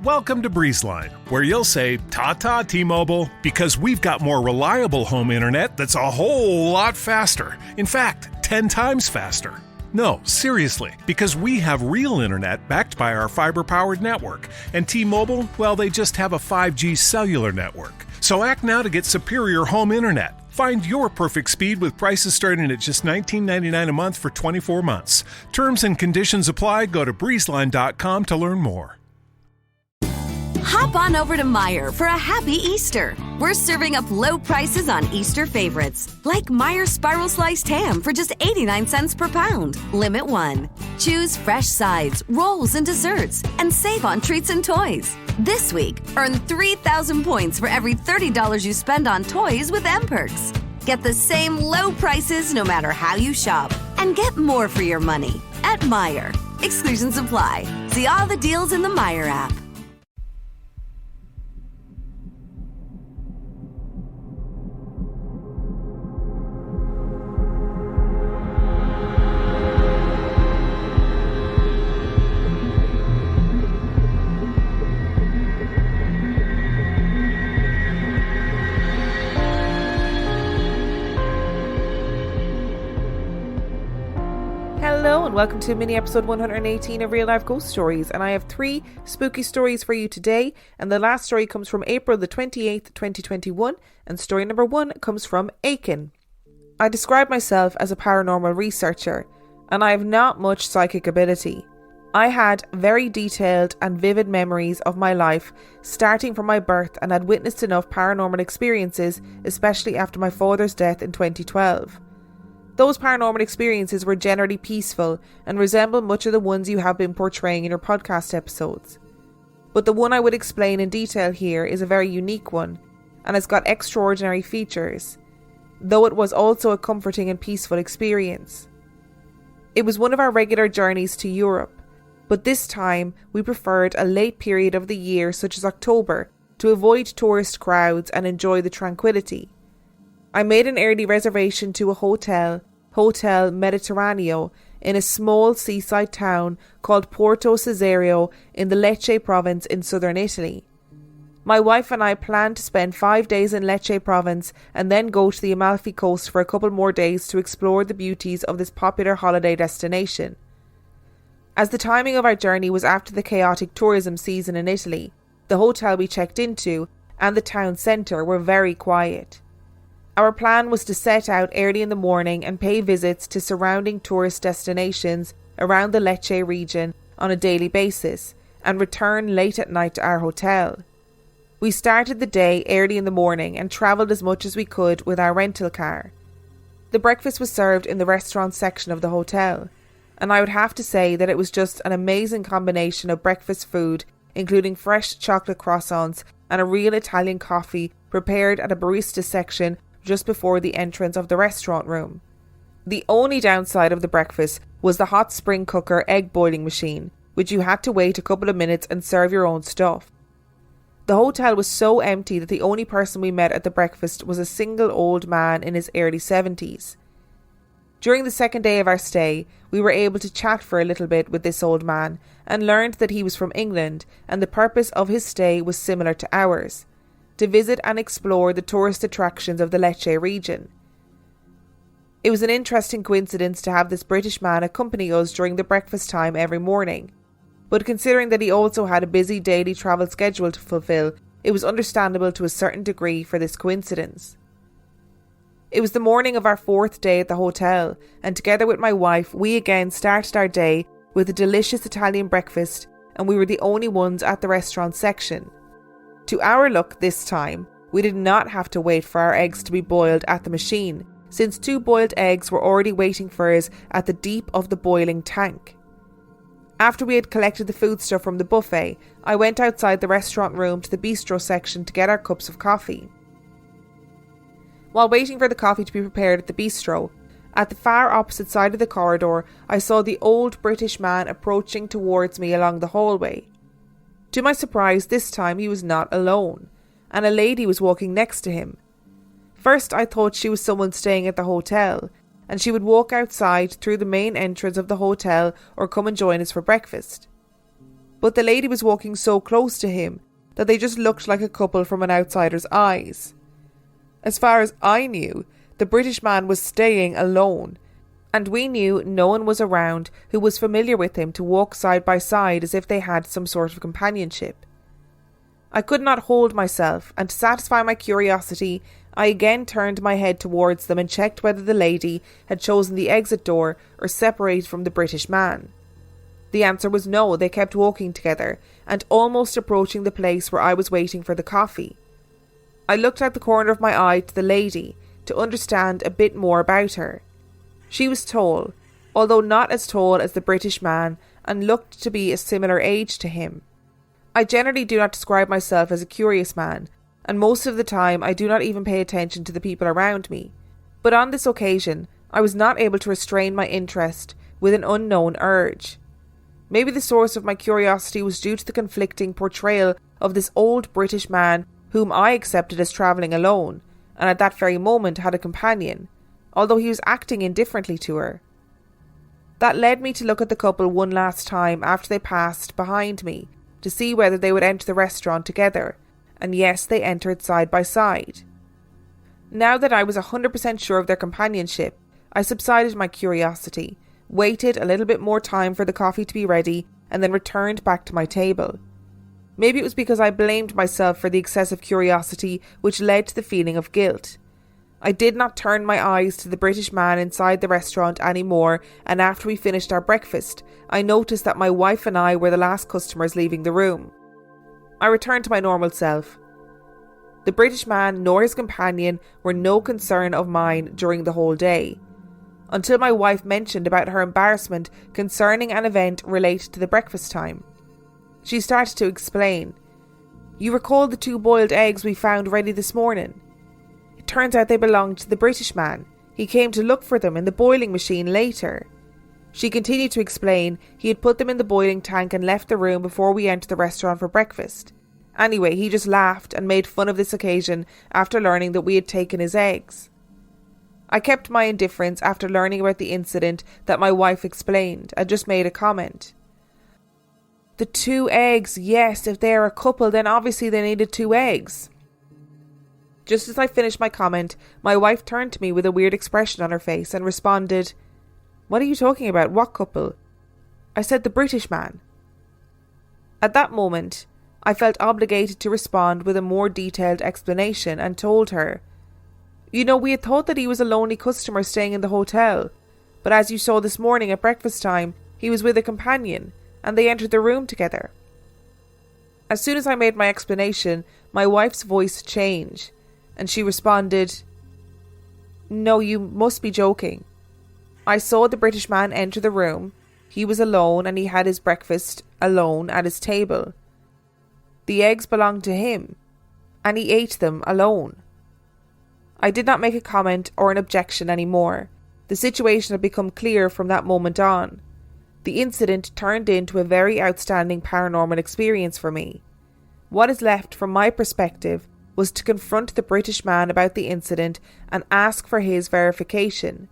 Welcome to BreezeLine, where you'll say, "Ta-ta, T-Mobile," because we've got more reliable home internet that's a whole lot faster. In fact, 10 times faster. No, seriously, because we have real internet backed by our fiber-powered network. And T-Mobile, well, they just have a 5G cellular network. So act now to get superior home internet. Find your perfect speed with prices starting at just $19.99 a month for 24 months. Terms and conditions apply. Go to breezeline.com to learn more. Hop on over to Meijer for a happy Easter. We're serving up low prices on Easter favorites, like Meijer Spiral Sliced Ham for just 89 cents per pound. Limit 1. Choose fresh sides, rolls, and desserts, and save on treats and toys. This week, earn 3,000 points for every $30 you spend on toys with M-Perks. Get the same low prices no matter how you shop, and get more for your money at Meijer. Exclusions apply. See all the deals in the Meijer app. Hello and welcome to mini episode 118 of Real Life Ghost Stories, and I have 3 spooky stories for you today, and the last story comes from April the 28th, 2021, and story number 1 comes from Aiken. I describe myself as a paranormal researcher, and I have not much psychic ability. I had very detailed and vivid memories of my life starting from my birth and had witnessed enough paranormal experiences, especially after my father's death in 2012. Those paranormal experiences were generally peaceful and resemble much of the ones you have been portraying in your podcast episodes. But the one I would explain in detail here is a very unique one and has got extraordinary features, though it was also a comforting and peaceful experience. It was one of our regular journeys to Europe, but this time we preferred a late period of the year such as October to avoid tourist crowds and enjoy the tranquility. I made an early reservation to a Hotel Mediterraneo, in a small seaside town called Porto Cesario in the Lecce province in southern Italy. My wife and I planned to spend 5 days in Lecce province and then go to the Amalfi Coast for a couple more days to explore the beauties of this popular holiday destination. As the timing of our journey was after the chaotic tourism season in Italy, the hotel we checked into and the town centre were very quiet. Our plan was to set out early in the morning and pay visits to surrounding tourist destinations around the Lecce region on a daily basis and return late at night to our hotel. We started the day early in the morning and travelled as much as we could with our rental car. The breakfast was served in the restaurant section of the hotel, and I would have to say that it was just an amazing combination of breakfast food, including fresh chocolate croissants and a real Italian coffee prepared at a barista section just before the entrance of the restaurant room. The only downside of the breakfast was the hot spring cooker egg boiling machine, which you had to wait a couple of minutes and serve your own stuff. The hotel was so empty that the only person we met at the breakfast was a single old man in his early 70s. During the second day of our stay, we were able to chat for a little bit with this old man and learned that he was from England and the purpose of his stay was similar to ours: to visit and explore the tourist attractions of the Lecce region. It was an interesting coincidence to have this British man accompany us during the breakfast time every morning, but considering that he also had a busy daily travel schedule to fulfill, it was understandable to a certain degree for this coincidence. It was the morning of our 4th day at the hotel, and together with my wife, we again started our day with a delicious Italian breakfast, and we were the only ones at the restaurant section. To our luck this time, we did not have to wait for our eggs to be boiled at the machine, since 2 boiled eggs were already waiting for us at the deep of the boiling tank. After we had collected the foodstuff from the buffet, I went outside the restaurant room to the bistro section to get our cups of coffee. While waiting for the coffee to be prepared at the bistro, at the far opposite side of the corridor, I saw the old British man approaching towards me along the hallway. To my surprise, this time he was not alone, and a lady was walking next to him. First I thought she was someone staying at the hotel, and she would walk outside through the main entrance of the hotel or come and join us for breakfast. but the lady was walking so close to him that they just looked like a couple from an outsider's eyes. As far as I knew, the British man was staying alone, and we knew no one was around who was familiar with him to walk side by side as if they had some sort of companionship. I could not hold myself, and to satisfy my curiosity, I again turned my head towards them and checked whether the lady had chosen the exit door or separated from the British man. The answer was no. They kept walking together and almost approaching the place where I was waiting for the coffee. I looked out the corner of my eye to the lady to understand a bit more about her. She was tall, although not as tall as the British man, and looked to be a similar age to him. I generally do not describe myself as a curious man, and most of the time I do not even pay attention to the people around me. But on this occasion, I was not able to restrain my interest with an unknown urge. Maybe the source of my curiosity was due to the conflicting portrayal of this old British man whom I accepted as travelling alone, and at that very moment had a companion, although he was acting indifferently to her. That led me to look at the couple one last time after they passed behind me, to see whether they would enter the restaurant together, and yes, they entered side by side. Now that I was 100% sure of their companionship, I subsided my curiosity, waited a little bit more time for the coffee to be ready, and then returned back to my table. Maybe it was because I blamed myself for the excessive curiosity which led to the feeling of guilt. I did not turn my eyes to the British man inside the restaurant anymore, and after we finished our breakfast, I noticed that my wife and I were the last customers leaving the room. I returned to my normal self. The British man nor his companion were no concern of mine during the whole day, until my wife mentioned about her embarrassment concerning an event related to the breakfast time. She started to explain. "You recall the 2 boiled eggs we found ready this morning? It turns out they belonged to the British man. He came to look for them in the boiling machine later." She continued to explain he had put them in the boiling tank and left the room before we entered the restaurant for breakfast. Anyway, he just laughed and made fun of this occasion after learning that we had taken his eggs. I kept my indifference after learning about the incident that my wife explained and just made a comment. "The 2 eggs, yes, if they are a couple then obviously they needed 2 eggs. Just as I finished my comment, my wife turned to me with a weird expression on her face and responded, "What are you talking about? What couple?" I said, "The British man." At that moment, I felt obligated to respond with a more detailed explanation and told her, "You know, we had thought that he was a lonely customer staying in the hotel, but as you saw this morning at breakfast time, he was with a companion, and they entered the room together." As soon as I made my explanation, my wife's voice changed, and she responded, "No, you must be joking. I saw the British man enter the room. He was alone and he had his breakfast alone at his table. The eggs belonged to him, and he ate them alone." I did not make a comment or an objection anymore. The situation had become clear from that moment on. The incident turned into a very outstanding paranormal experience for me. What is left from my perspective was to confront the British man about the incident and ask for his verification.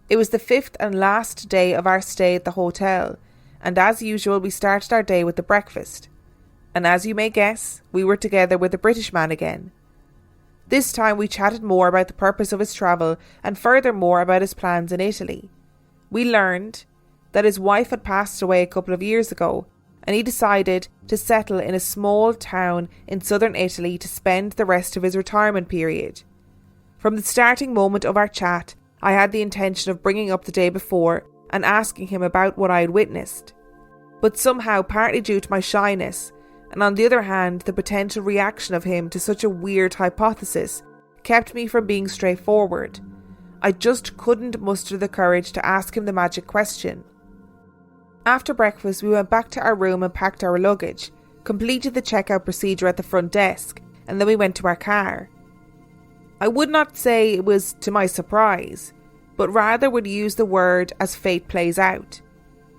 It was the 5th and last day of our stay at the hotel, and as usual we started our day with the breakfast. And as you may guess, we were together with the British man again. This time we chatted more about the purpose of his travel and furthermore about his plans in Italy. We learned that his wife had passed away a couple of years ago, and he decided to settle in a small town in southern Italy to spend the rest of his retirement period. From the starting moment of our chat, I had the intention of bringing up the day before and asking him about what I had witnessed. But somehow, partly due to my shyness, and on the other hand the potential reaction of him to such a weird hypothesis, kept me from being straightforward. I just couldn't muster the courage to ask him the magic question. After breakfast we went back to our room and packed our luggage, completed the checkout procedure at the front desk, and then we went to our car. I would not say it was to my surprise, but rather would use the word as fate plays out.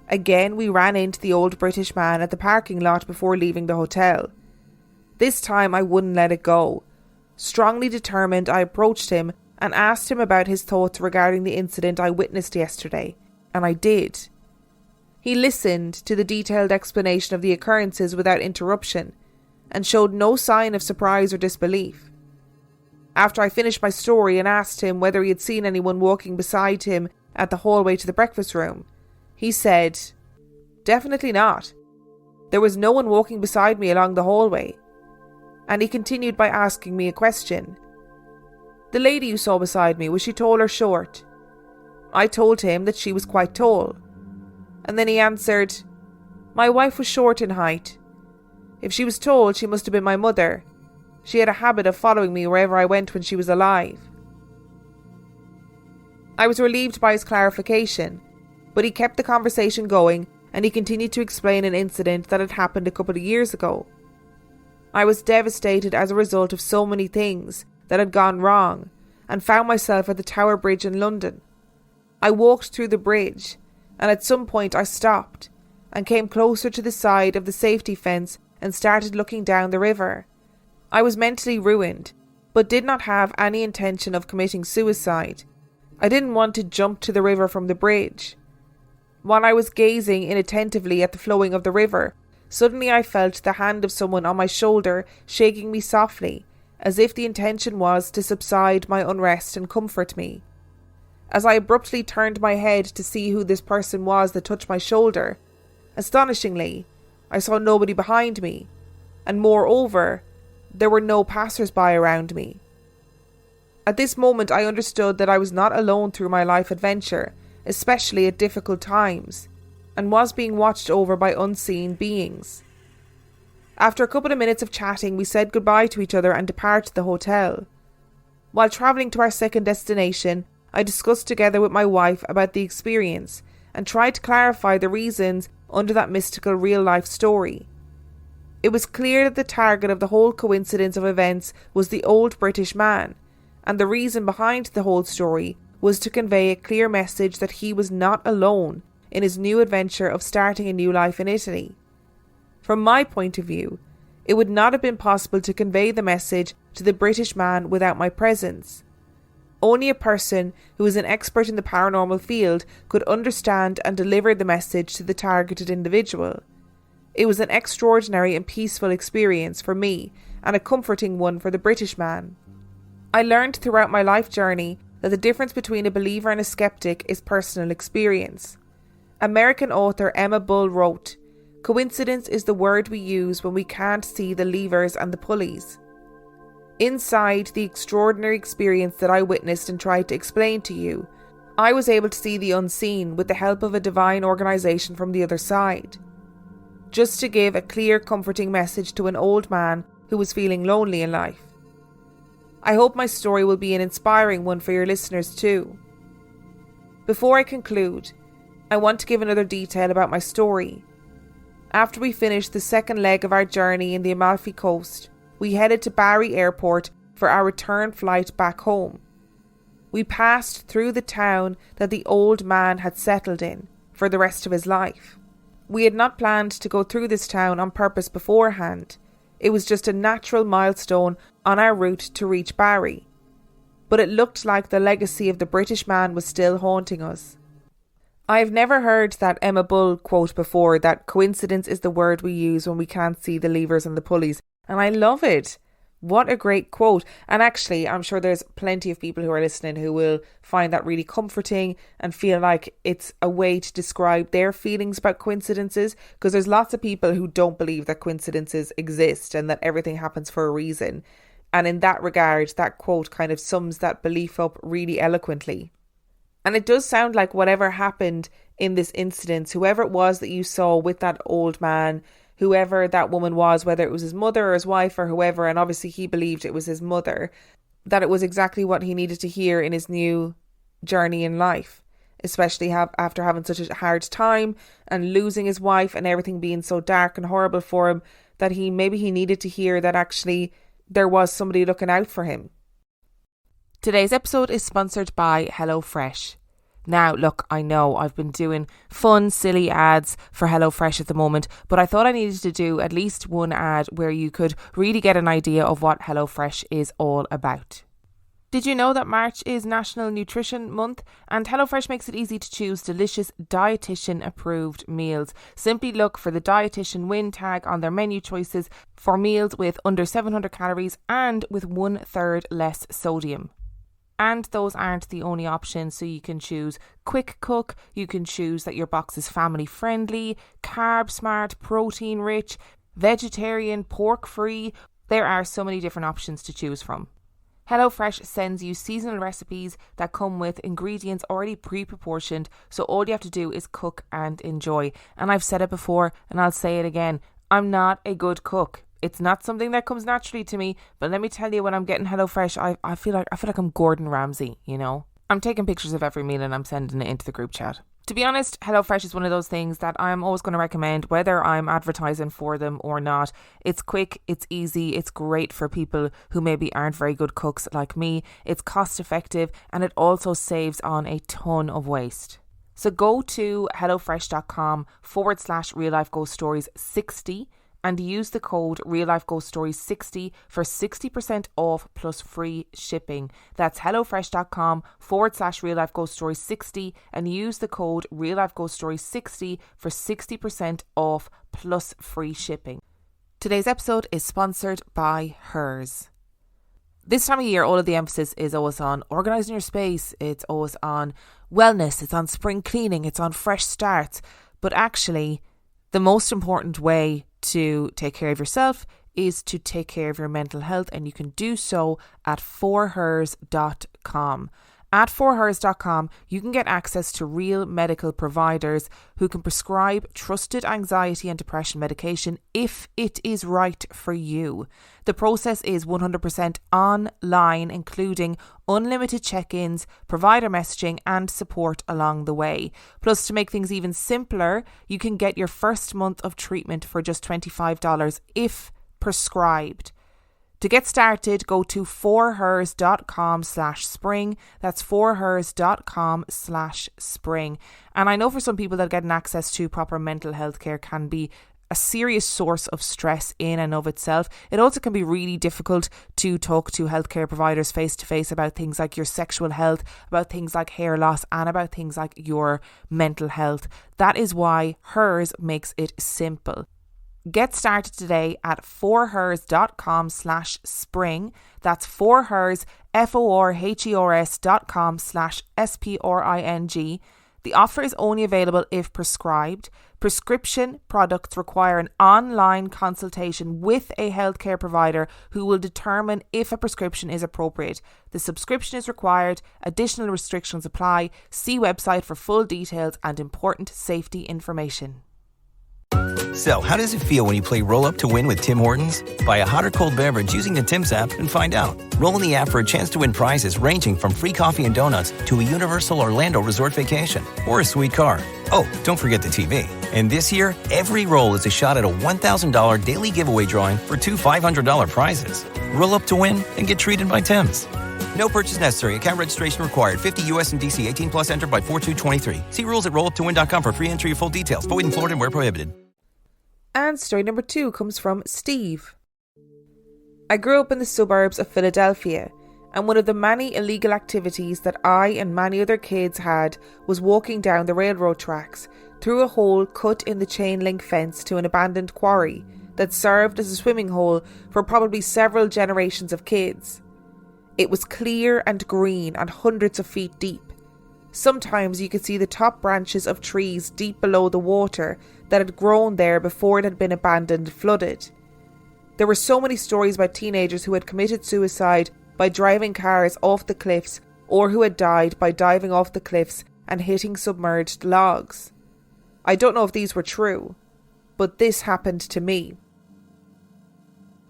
Again, we ran into the old British man at the parking lot before leaving the hotel. This time I wouldn't let it go. Strongly determined, I approached him and asked him about his thoughts regarding the incident I witnessed yesterday, and I did. He listened to the detailed explanation of the occurrences without interruption and showed no sign of surprise or disbelief. After I finished my story and asked him whether he had seen anyone walking beside him at the hallway to the breakfast room, he said, "Definitely not. There was no one walking beside me along the hallway." And he continued by asking me a question. "The lady you saw beside me, was she tall or short?" I told him that she was quite tall. And then he answered, "My wife was short in height. If she was tall, she must have been my mother. She had a habit of following me wherever I went when she was alive." I was relieved by his clarification, but he kept the conversation going and he continued to explain an incident that had happened a couple of years ago. I was devastated as a result of so many things that had gone wrong and found myself at the Tower Bridge in London. I walked through the bridge and at some point I stopped and came closer to the side of the safety fence and started looking down the river. I was mentally ruined, but did not have any intention of committing suicide. I didn't want to jump to the river from the bridge. While I was gazing inattentively at the flowing of the river, suddenly I felt the hand of someone on my shoulder shaking me softly, as if the intention was to subside my unrest and comfort me. As I abruptly turned my head to see who this person was that touched my shoulder, astonishingly, I saw nobody behind me, and moreover, there were no passers-by around me. At this moment I understood that I was not alone through my life adventure, especially at difficult times, and was being watched over by unseen beings. After a couple of minutes of chatting, we said goodbye to each other and departed the hotel. While travelling to our second destination, I discussed together with my wife about the experience and tried to clarify the reasons under that mystical real-life story. It was clear that the target of the whole coincidence of events was the old British man, and the reason behind the whole story was to convey a clear message that he was not alone in his new adventure of starting a new life in Italy. From my point of view, it would not have been possible to convey the message to the British man without my presence. Only a person who is an expert in the paranormal field could understand and deliver the message to the targeted individual. It was an extraordinary and peaceful experience for me, and a comforting one for the British man. I learned throughout my life journey that the difference between a believer and a skeptic is personal experience. American author Emma Bull wrote, "Coincidence is the word we use when we can't see the levers and the pulleys." Inside the extraordinary experience that I witnessed and tried to explain to you, I was able to see the unseen with the help of a divine organisation from the other side. Just to give a clear, comforting message to an old man who was feeling lonely in life. I hope my story will be an inspiring one for your listeners too. Before I conclude, I want to give another detail about my story. After we finished the second leg of our journey in the Amalfi Coast, we headed to Bari Airport for our return flight back home. We passed through the town that the old man had settled in for the rest of his life. We had not planned to go through this town on purpose beforehand. It was just a natural milestone on our route to reach Bari. But it looked like the legacy of the British man was still haunting us. I have never heard that Emma Bull quote before, that coincidence is the word we use when we can't see the levers and the pulleys. And I love it. What a great quote. And actually, I'm sure there's plenty of people who are listening who will find that really comforting and feel like it's a way to describe their feelings about coincidences, because there's lots of people who don't believe that coincidences exist and that everything happens for a reason. And in that regard, that quote kind of sums that belief up really eloquently. And it does sound like whatever happened in this incident, whoever it was that you saw with that old man, whoever that woman was, whether it was his mother or his wife or whoever, and obviously he believed it was his mother, that it was exactly what he needed to hear in his new journey in life, especially after having such a hard time and losing his wife and everything being so dark and horrible for him, that maybe he needed to hear that actually there was somebody looking out for him. Today's episode is sponsored by HelloFresh. Now, look, I know I've been doing fun, silly ads for HelloFresh at the moment, but I thought I needed to do at least one ad where you could really get an idea of what HelloFresh is all about. Did you know that March is National Nutrition Month? And HelloFresh makes it easy to choose delicious dietitian-approved meals. Simply look for the Dietitian Win tag on their menu choices for meals with under 700 calories and with 1/3 less sodium. And those aren't the only options, so you can choose quick cook, you can choose that your box is family friendly, carb smart, protein rich, vegetarian, pork free. There are so many different options to choose from. HelloFresh sends you seasonal recipes that come with ingredients already pre-proportioned, so all you have to do is cook and enjoy. And I've said it before and I'll say it again, I'm not a good cook. It's not something that comes naturally to me, but let me tell you, when I'm getting HelloFresh, I feel like I'm Gordon Ramsay, you know? I'm taking pictures of every meal and I'm sending it into the group chat. To be honest, HelloFresh is one of those things that I'm always going to recommend, whether I'm advertising for them or not. It's quick, it's easy, it's great for people who maybe aren't very good cooks like me. It's cost effective and it also saves on a ton of waste. So go to hellofresh.com/Real Life Ghost Stories 60 and use the code Real Life Ghost Stories 60 for 60% off plus free shipping. That's hellofresh.com/Real Life Ghost Stories 60 and use the code Real Life Ghost Stories 60 for 60% off plus free shipping. Today's episode is sponsored by Hers. This time of year, all of the emphasis is always on organising your space. It's always on wellness. It's on spring cleaning. It's on fresh starts. But actually, the most important way to take care of yourself is to take care of your mental health, and you can do so at forhers.com. At forhers.com, you can get access to real medical providers who can prescribe trusted anxiety and depression medication if it is right for you. The process is 100% online, including unlimited check-ins, provider messaging and support along the way. Plus, to make things even simpler, you can get your first month of treatment for just $25 if prescribed. To get started, go to forhers.com/spring. That's forhers.com/spring. And I know for some people that getting access to proper mental health care can be a serious source of stress in and of itself. It also can be really difficult to talk to healthcare providers face to face about things like your sexual health, about things like hair loss, and about things like your mental health. That is why Hers makes it simple. Get started today at forhers.com/spring. That's forhers, forhers.com/spring. The offer is only available if prescribed. Prescription products require an online consultation with a healthcare provider who will determine if a prescription is appropriate. The subscription is required. Additional restrictions apply. See website for full details and important safety information. So, how does it feel when you play Roll Up to Win with Tim Hortons? Buy a hot or cold beverage using the Tim's app and find out. Roll in the app for a chance to win prizes ranging from free coffee and donuts to a Universal Orlando resort vacation or a sweet car. Oh, don't forget the TV. And this year, every roll is a shot at a $1,000 daily giveaway drawing for two $500 prizes. Roll up to win and get treated by Tim's. No purchase necessary. Account registration required. 50 U.S. and D.C. 18 plus entered by 4/2/23. See rules at rolluptowin.com for free entry and full details. Void in Florida and where prohibited. And story number 2 comes from Steve. I grew up in the suburbs of Philadelphia, and one of the many illegal activities that I and many other kids had was walking down the railroad tracks through a hole cut in the chain link fence to an abandoned quarry that served as a swimming hole for probably several generations of kids. It was clear and green and hundreds of feet deep. Sometimes you could see the top branches of trees deep below the water that had grown there before it had been abandoned and flooded. There were so many stories about teenagers who had committed suicide by driving cars off the cliffs, or who had died by diving off the cliffs and hitting submerged logs. I don't know if these were true, but this happened to me.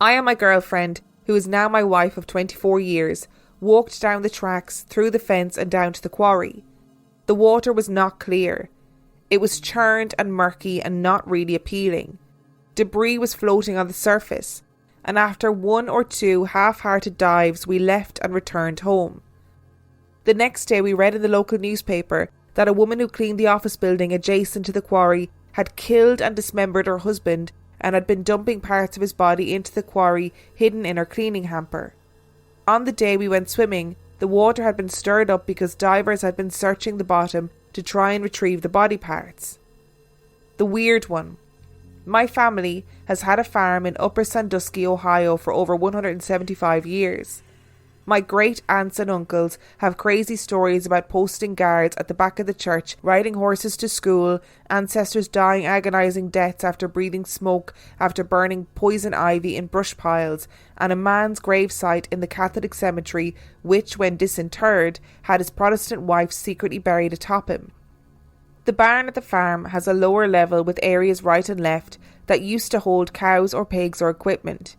I and my girlfriend, who is now my wife of 24 years, walked down the tracks, through the fence and down to the quarry. The water was not clear. It was churned and murky and not really appealing. Debris was floating on the surface, and after 1 or 2 half-hearted dives, we left and returned home. The next day we read in the local newspaper that a woman who cleaned the office building adjacent to the quarry had killed and dismembered her husband and had been dumping parts of his body into the quarry hidden in her cleaning hamper. On the day we went swimming, The water had been stirred up because divers had been searching the bottom to try and retrieve the body parts. The weird one. My family has had a farm in Upper Sandusky, Ohio for over 175 years. My great aunts and uncles have crazy stories about posting guards at the back of the church, riding horses to school, ancestors dying agonizing deaths after breathing smoke after burning poison ivy in brush piles, and a man's gravesite in the Catholic cemetery which, when disinterred, had his Protestant wife secretly buried atop him. The barn at the farm has a lower level with areas right and left that used to hold cows or pigs or equipment.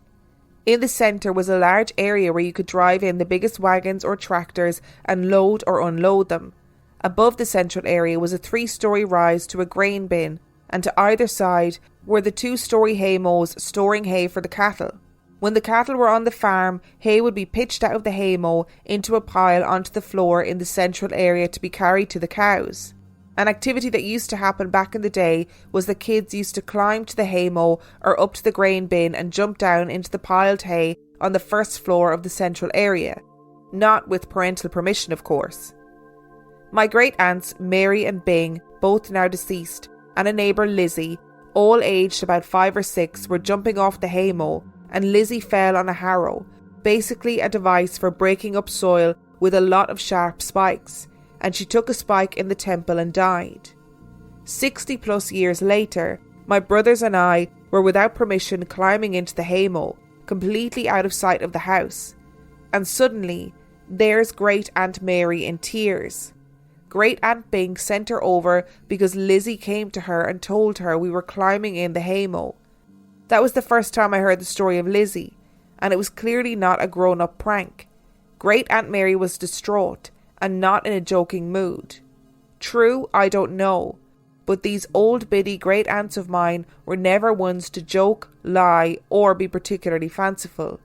In the centre was a large area where you could drive in the biggest wagons or tractors and load or unload them. Above the central area was a 3-story rise to a grain bin, and to either side were the 2-story hay mows storing hay for the cattle. When the cattle were on the farm, hay would be pitched out of the hay mow into a pile onto the floor in the central area to be carried to the cows. An activity that used to happen back in the day was that kids used to climb to the haymow or up to the grain bin and jump down into the piled hay on the first floor of the central area. Not with parental permission, of course. My great aunts Mary and Bing, both now deceased, and a neighbour Lizzie, all aged about 5 or 6, were jumping off the haymow, and Lizzie fell on a harrow, basically a device for breaking up soil with a lot of sharp spikes, and she took a spike in the temple and died. 60 plus years later, my brothers and I were without permission climbing into the haymow, completely out of sight of the house. And suddenly, there's Great Aunt Mary in tears. Great Aunt Bing sent her over because Lizzie came to her and told her we were climbing in the haymow. That was the first time I heard the story of Lizzie, and it was clearly not a grown-up prank. Great Aunt Mary was distraught, and not in a joking mood. True, I don't know, but these old biddy great aunts of mine were never ones to joke, lie, or be particularly fanciful.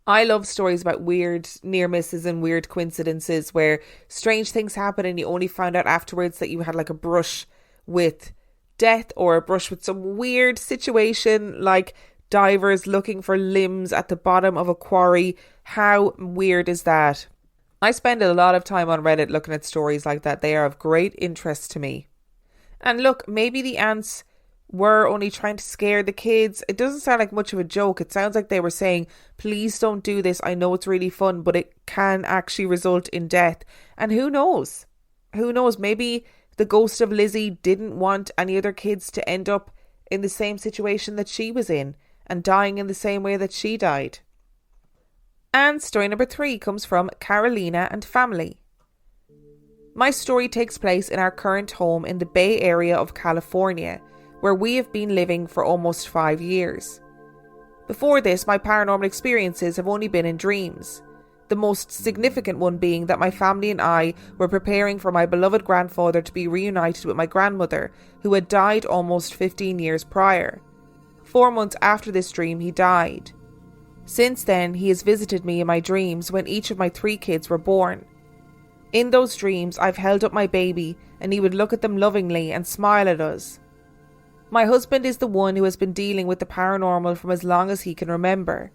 I love stories about weird near misses and weird coincidences where strange things happen and you only found out afterwards that you had like a brush with death or a brush with some weird situation like divers looking for limbs at the bottom of a quarry. How weird is that? I spend a lot of time on Reddit looking at stories like that. They are of great interest to me. And look, maybe the aunts were only trying to scare the kids. It doesn't sound like much of a joke. It sounds like they were saying, please don't do this. I know it's really fun, but it can actually result in death. And who knows? Who knows? Maybe the ghost of Lizzie didn't want any other kids to end up in the same situation that she was in and dying in the same way that she died. And story number 3 comes from Carolina and family. My story takes place in our current home in the Bay Area of California, where we have been living for almost 5 years. Before this, my paranormal experiences have only been in dreams, the most significant one being that my family and I were preparing for my beloved grandfather to be reunited with my grandmother, who had died almost 15 years prior. 4 months after this dream, he died. Since then, he has visited me in my dreams when each of my 3 kids were born. In those dreams, I've held up my baby and he would look at them lovingly and smile at us. My husband is the one who has been dealing with the paranormal from as long as he can remember.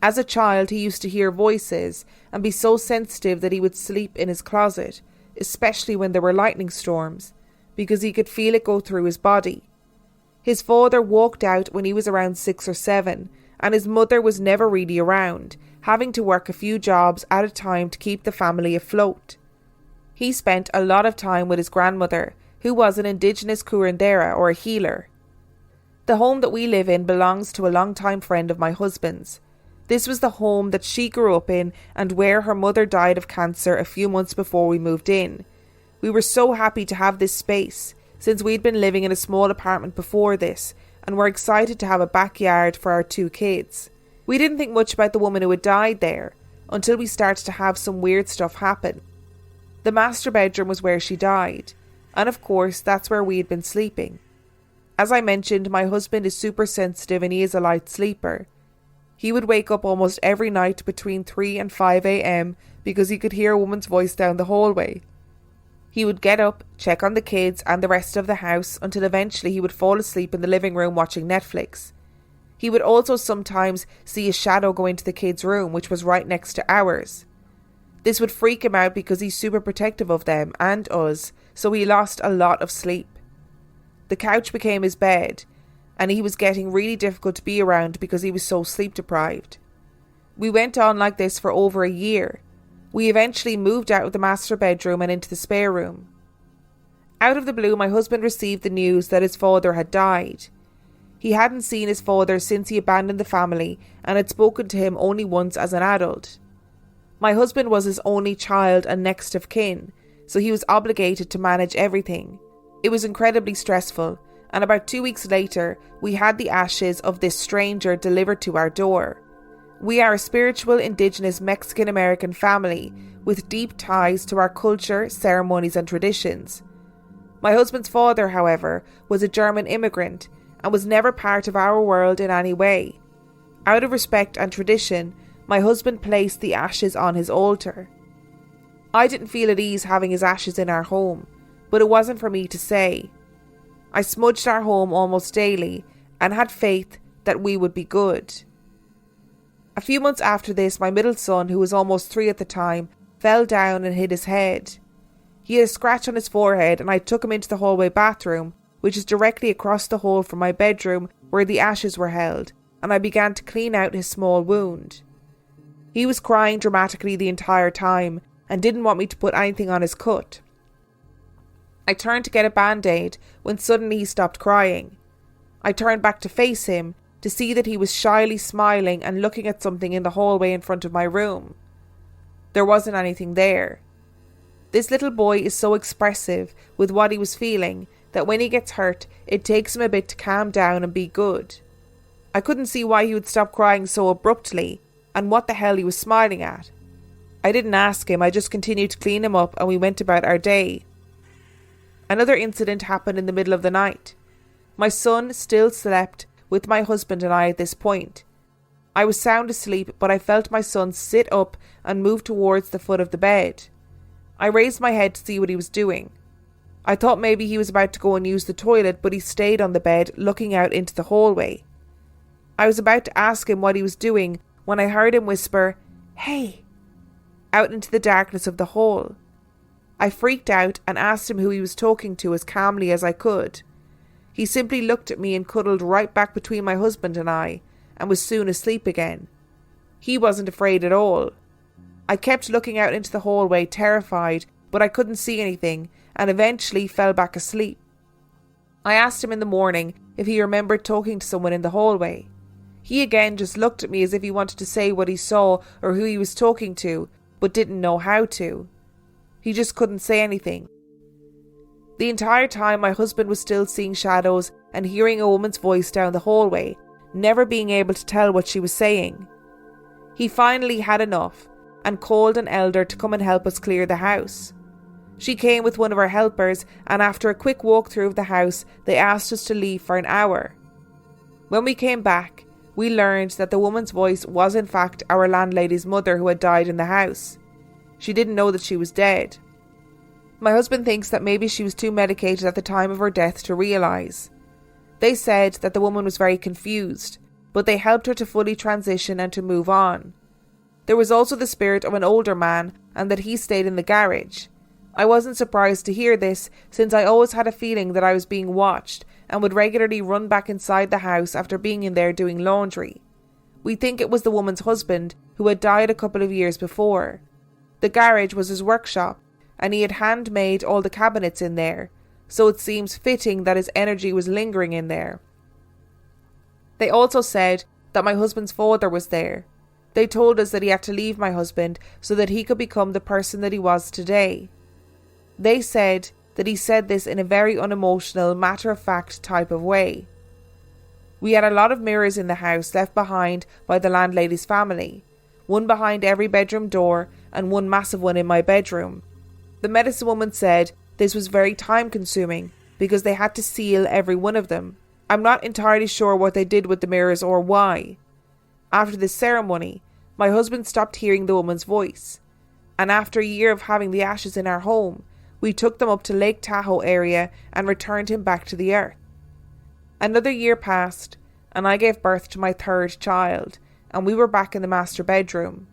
As a child, he used to hear voices and be so sensitive that he would sleep in his closet, especially when there were lightning storms, because he could feel it go through his body. His father walked out when he was around 6 or 7, and his mother was never really around, having to work a few jobs at a time to keep the family afloat. He spent a lot of time with his grandmother, who was an indigenous curandera or a healer. The home that we live in belongs to a long-time friend of my husband's. This was the home that she grew up in and where her mother died of cancer a few months before we moved in. We were so happy to have this space, since we'd been living in a small apartment before this, and were excited to have a backyard for our 2 kids. We didn't think much about the woman who had died there, until we started to have some weird stuff happen. The master bedroom was where she died, and of course that's where we had been sleeping. As I mentioned, my husband is super sensitive and he is a light sleeper. He would wake up almost every night between 3 and 5 a.m. because he could hear a woman's voice down the hallway. He would get up, check on the kids and the rest of the house until eventually he would fall asleep in the living room watching Netflix. He would also sometimes see a shadow go into the kids' room, which was right next to ours. This would freak him out because he's super protective of them and us, so he lost a lot of sleep. The couch became his bed, and he was getting really difficult to be around because he was so sleep deprived. We went on like this for over a year. We eventually moved out of the master bedroom and into the spare room. Out of the blue, my husband received the news that his father had died. He hadn't seen his father since he abandoned the family and had spoken to him only once as an adult. My husband was his only child and next of kin, so he was obligated to manage everything. It was incredibly stressful, and about 2 weeks later, we had the ashes of this stranger delivered to our door. We are a spiritual indigenous Mexican-American family with deep ties to our culture, ceremonies and traditions. My husband's father, however, was a German immigrant and was never part of our world in any way. Out of respect and tradition, my husband placed the ashes on his altar. I didn't feel at ease having his ashes in our home, but it wasn't for me to say. I smudged our home almost daily and had faith that we would be good. A few months after this, my middle son, who was almost 3 at the time, fell down and hit his head. He had a scratch on his forehead, and I took him into the hallway bathroom, which is directly across the hall from my bedroom where the ashes were held, and I began to clean out his small wound. He was crying dramatically the entire time and didn't want me to put anything on his cut. I turned to get a band-aid when suddenly he stopped crying. I turned back to face him to see that he was shyly smiling and looking at something in the hallway in front of my room. There wasn't anything there. This little boy is so expressive with what he was feeling that when he gets hurt, it takes him a bit to calm down and be good. I couldn't see why he would stop crying so abruptly and what the hell he was smiling at. I didn't ask him, I just continued to clean him up and we went about our day. Another incident happened in the middle of the night. My son still slept with my husband and I at this point. I was sound asleep, but I felt my son sit up and move towards the foot of the bed. I raised my head to see what he was doing. I thought maybe he was about to go and use the toilet, but he stayed on the bed looking out into the hallway. I was about to ask him what he was doing when I heard him whisper, "Hey," out into the darkness of the hall. I freaked out and asked him who he was talking to as calmly as I could. He simply looked at me and cuddled right back between my husband and I, and was soon asleep again. He wasn't afraid at all. I kept looking out into the hallway, terrified, but I couldn't see anything, and eventually fell back asleep. I asked him in the morning if he remembered talking to someone in the hallway. He again just looked at me as if he wanted to say what he saw or who he was talking to, but didn't know how to. He just couldn't say anything. The entire time my husband was still seeing shadows and hearing a woman's voice down the hallway, never being able to tell what she was saying. He finally had enough and called an elder to come and help us clear the house. She came with one of our helpers, and after a quick walkthrough of the house, they asked us to leave for an hour. When we came back, we learned that the woman's voice was in fact our landlady's mother who had died in the house. She didn't know that she was dead. My husband thinks that maybe she was too medicated at the time of her death to realise. They said that the woman was very confused, but they helped her to fully transition and to move on. There was also the spirit of an older man, and that he stayed in the garage. I wasn't surprised to hear this, since I always had a feeling that I was being watched and would regularly run back inside the house after being in there doing laundry. We think it was the woman's husband, who had died a couple of years before. The garage was his workshop, and he had handmade all the cabinets in there, so it seems fitting that his energy was lingering in there. They also said that my husband's father was there. They told us that he had to leave my husband so that he could become the person that he was today. They said that he said this in a very unemotional, matter-of-fact type of way. We had a lot of mirrors in the house left behind by the landlady's family, one behind every bedroom door and one massive one in my bedroom. The medicine woman said this was very time-consuming because they had to seal every one of them. I'm not entirely sure what they did with the mirrors or why. After this ceremony, my husband stopped hearing the woman's voice, and after a year of having the ashes in our home, we took them up to Lake Tahoe area and returned him back to the earth. Another year passed, and I gave birth to my third child, and we were back in the master bedroom.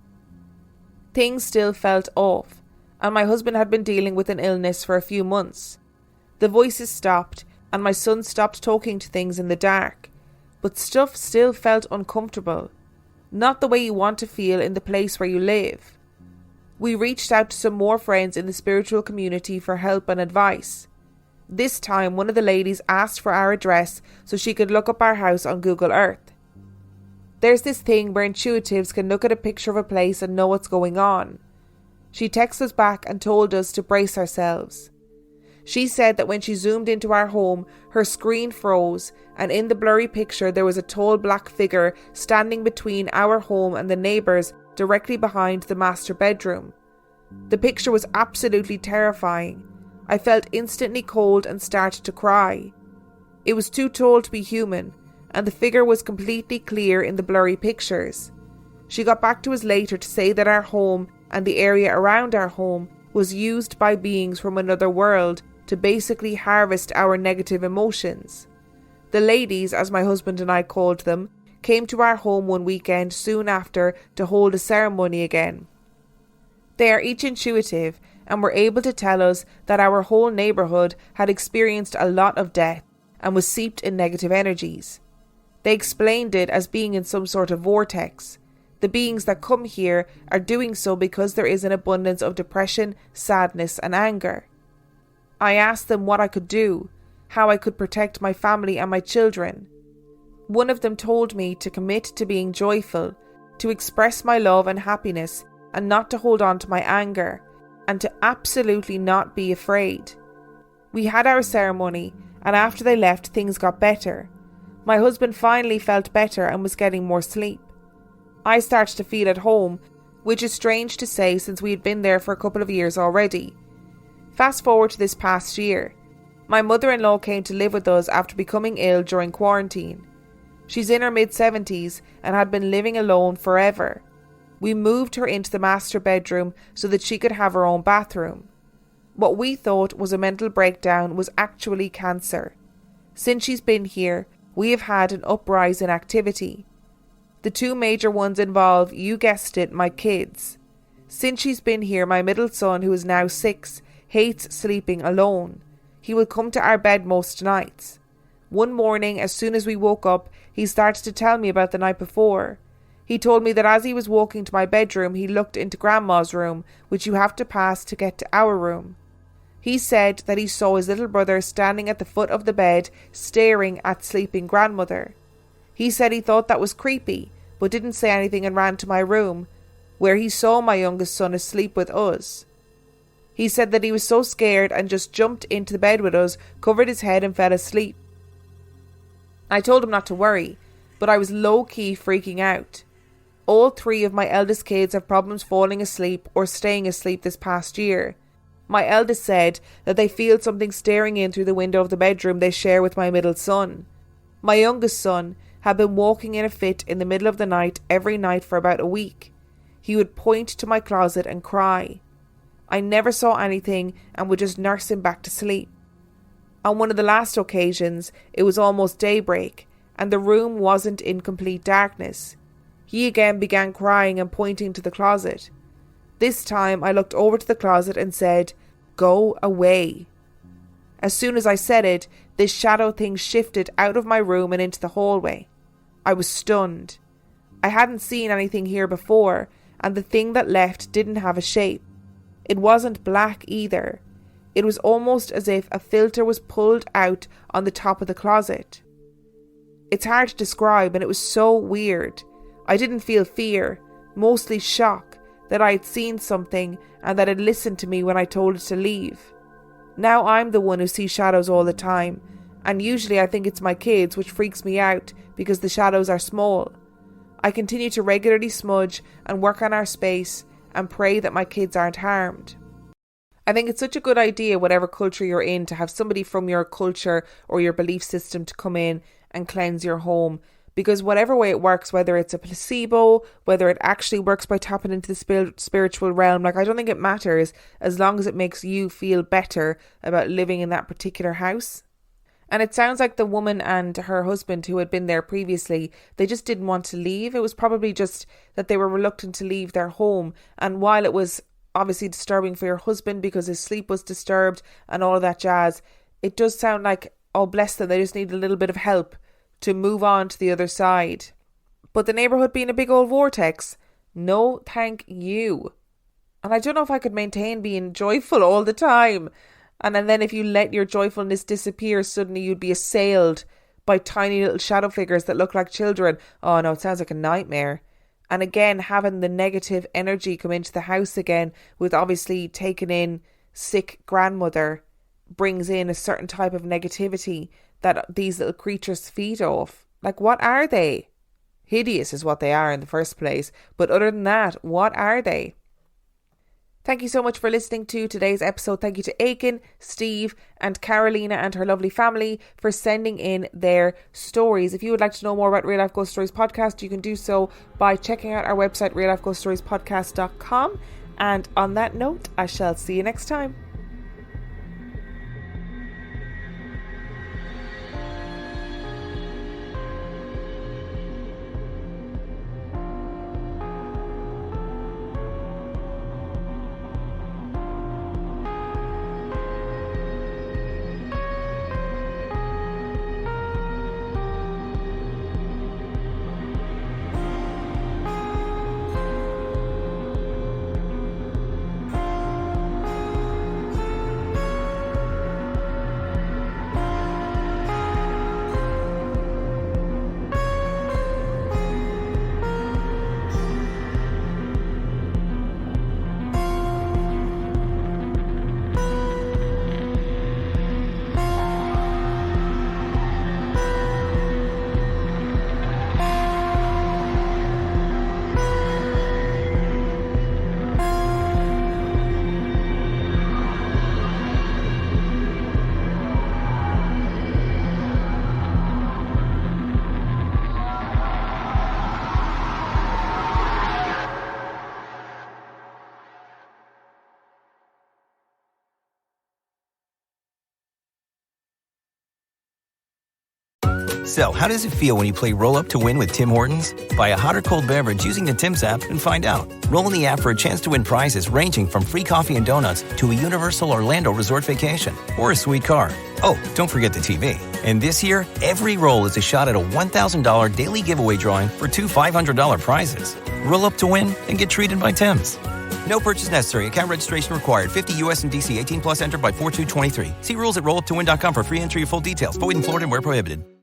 Things still felt off, and my husband had been dealing with an illness for a few months. The voices stopped, and my son stopped talking to things in the dark, but stuff still felt uncomfortable, not the way you want to feel in the place where you live. We reached out to some more friends in the spiritual community for help and advice. This time, one of the ladies asked for our address so she could look up our house on Google Earth. There's this thing where intuitives can look at a picture of a place and know what's going on. She texted us back and told us to brace ourselves. She said that when she zoomed into our home, her screen froze, and in the blurry picture there was a tall black figure standing between our home and the neighbours directly behind the master bedroom. The picture was absolutely terrifying. I felt instantly cold and started to cry. It was too tall to be human, and the figure was completely clear in the blurry pictures. She got back to us later to say that our home and the area around our home was used by beings from another world to basically harvest our negative emotions. The ladies, as my husband and I called them, came to our home one weekend soon after to hold a ceremony again. They are each intuitive and were able to tell us that our whole neighbourhood had experienced a lot of death and was seeped in negative energies. They explained it as being in some sort of vortex. The beings that come here are doing so because there is an abundance of depression, sadness and anger. I asked them what I could do, how I could protect my family and my children. One of them told me to commit to being joyful, to express my love and happiness and not to hold on to my anger, and to absolutely not be afraid. We had our ceremony, and after they left things got better. My husband finally felt better and was getting more sleep. I started to feel at home, which is strange to say since we had been there for a couple of years already. Fast forward to this past year. My mother-in-law came to live with us after becoming ill during quarantine. She's in her mid-70s and had been living alone forever. We moved her into the master bedroom so that she could have her own bathroom. What we thought was a mental breakdown was actually cancer. Since she's been here, we have had an uprise in activity. The two major ones involve, you guessed it, my kids. Since she's been here, my middle son, who is now 6, hates sleeping alone. He will come to our bed most nights. One morning, as soon as we woke up, he started to tell me about the night before. He told me that as he was walking to my bedroom, he looked into Grandma's room, which you have to pass to get to our room. He said that he saw his little brother standing at the foot of the bed, staring at sleeping grandmother. He said he thought that was creepy, but didn't say anything and ran to my room, where he saw my youngest son asleep with us. He said that he was so scared and just jumped into the bed with us, covered his head and fell asleep. I told him not to worry, but I was low-key freaking out. All 3 of my eldest kids have problems falling asleep or staying asleep this past year. My eldest said that they feel something staring in through the window of the bedroom they share with my middle son. My youngest son had been walking in a fit in the middle of the night every night for about a week. He would point to my closet and cry. I never saw anything and would just nurse him back to sleep. On one of the last occasions, it was almost daybreak, and the room wasn't in complete darkness. He again began crying and pointing to the closet. This time I looked over to the closet and said, "Go away." As soon as I said it, this shadow thing shifted out of my room and into the hallway. I was stunned. I hadn't seen anything here before, and the thing that left didn't have a shape. It wasn't black either. It was almost as if a filter was pulled out on the top of the closet. It's hard to describe, and it was so weird. I didn't feel fear, mostly shock that I had seen something and that it listened to me when I told it to leave. Now I'm the one who sees shadows all the time, and usually I think it's my kids, which freaks me out because the shadows are small. I continue to regularly smudge and work on our space and pray that my kids aren't harmed. I think it's such a good idea, whatever culture you're in, to have somebody from your culture or your belief system to come in and cleanse your home. Because whatever way it works, whether it's a placebo, whether it actually works by tapping into the spiritual realm, I don't think it matters as long as it makes you feel better about living in that particular house. And it sounds like the woman and her husband who had been there previously, they just didn't want to leave. It was probably just that they were reluctant to leave their home. And while it was obviously disturbing for your husband because his sleep was disturbed and all of that jazz, it does sound like, oh bless them, they just need a little bit of help to move on to the other side. But the neighbourhood being a big old vortex, no thank you. And I don't know if I could maintain being joyful all the time. And then if you let your joyfulness disappear, suddenly you'd be assailed by tiny little shadow figures that look like children. Oh no, it sounds like a nightmare. And again, having the negative energy come into the house again, with obviously taking in sick grandmother, brings in a certain type of negativity that these little creatures feed off. Like, what are they? Hideous is what they are in the first place. But other than that, what are they? Thank you so much for listening to today's episode. Thank you to Aiken, Steve and Carolina and her lovely family for sending in their stories. If you would like to know more about Real Life Ghost Stories podcast, you can do so by checking out our website, reallifeghoststoriespodcast.com. And on that note, I shall see you next time. So, how does it feel when you play Roll Up to Win with Tim Hortons? Buy a hot or cold beverage using the Tim's app and find out. Roll in the app for a chance to win prizes ranging from free coffee and donuts to a Universal Orlando resort vacation or a sweet car. Oh, don't forget the TV. And this year, every roll is a shot at a $1,000 daily giveaway drawing for two $500 prizes. Roll up to win and get treated by Tim's. No purchase necessary. Account registration required. 50 U.S. and D.C. 18 plus entered by 4/2/23. See rules at rolluptowin.com for free entry or full details. Void in Florida and where prohibited.